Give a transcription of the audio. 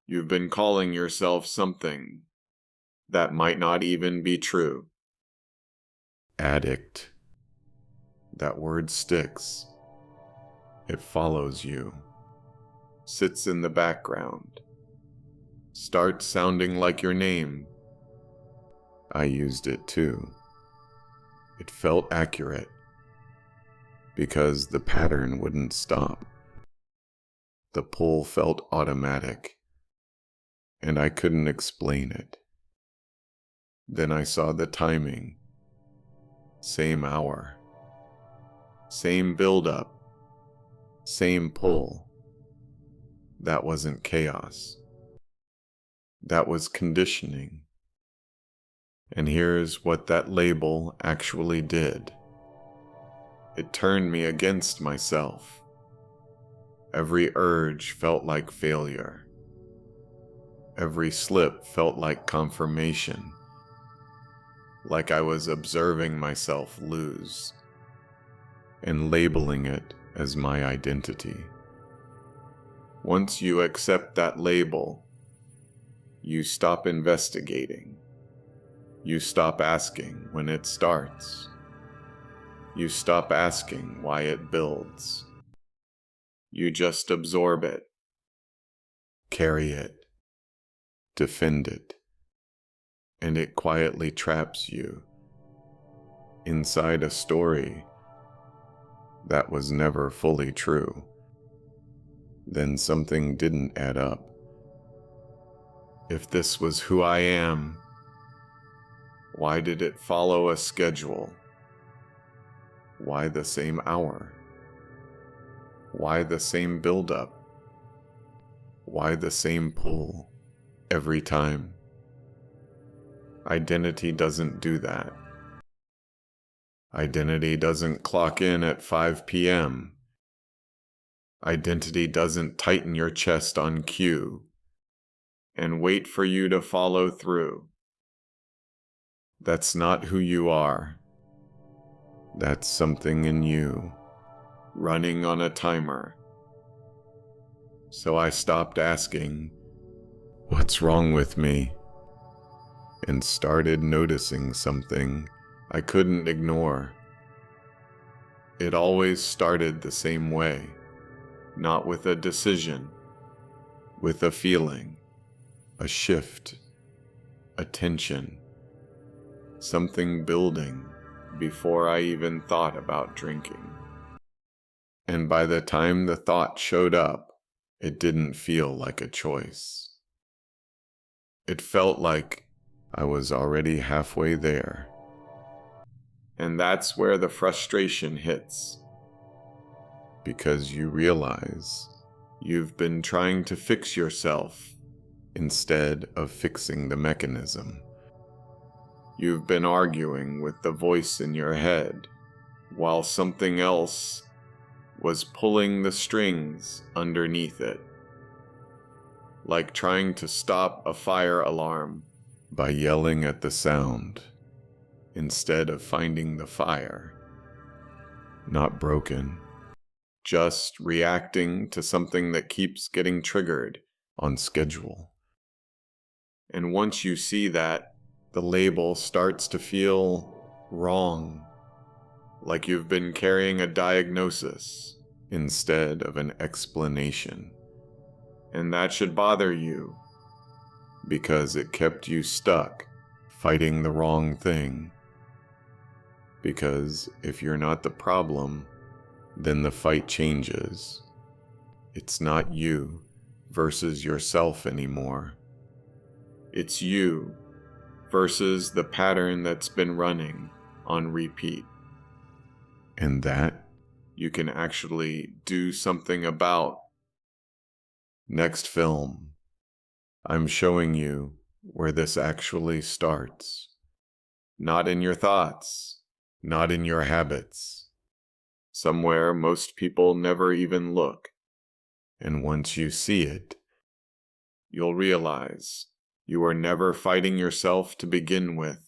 You've been calling yourself something that might not even be true. Addict. That word sticks. It follows you. Sits in the background. Starts sounding like your name. I used it too. It felt accurate because the pattern wouldn't stop. The pull felt automatic, and I couldn't explain it. Then I saw the timing. Same hour. Same buildup. Same pull. That wasn't chaos. That was conditioning. And here's what that label actually did. It turned me against myself. Every urge felt like failure. Every slip felt like confirmation. Like I was observing myself lose and labeling it as my identity. Once you accept that label, you stop investigating. You stop asking when it starts. You stop asking why it builds. You just absorb it, carry it, defend it, and it quietly traps you inside a story that was never fully true. Then something didn't add up. If this was who I am, why did it follow a schedule? Why the same hour? Why the same buildup? Why the same pull every time? Identity doesn't do that. Identity doesn't clock in at 5 p.m. Identity doesn't tighten your chest on cue and wait for you to follow through. That's not who you are. That's something in you, running on a timer. So I stopped asking, "What's wrong with me?" and started noticing something I couldn't ignore. It always started the same way, not with a decision, with a feeling, a shift, a tension, something building before I even thought about drinking. And by the time the thought showed up, it didn't feel like a choice. It felt like I was already halfway there. And that's where the frustration hits. Because you realize you've been trying to fix yourself instead of fixing the mechanism. You've been arguing with the voice in your head while something else was pulling the strings underneath it. Like trying to stop a fire alarm by yelling at the sound instead of finding the fire. Not broken, just reacting to something that keeps getting triggered on schedule. And once you see that, the label starts to feel wrong, like you've been carrying a diagnosis instead of an explanation. And that should bother you, because it kept you stuck fighting the wrong thing. Because if you're not the problem, then the fight changes. It's not you versus yourself anymore. It's you versus the pattern that's been running on repeat. And that you can actually do something about. Next film, I'm showing you where this actually starts. Not in your thoughts, not in your habits. Somewhere most people never even look. And once you see it, you'll realize you were never fighting yourself to begin with.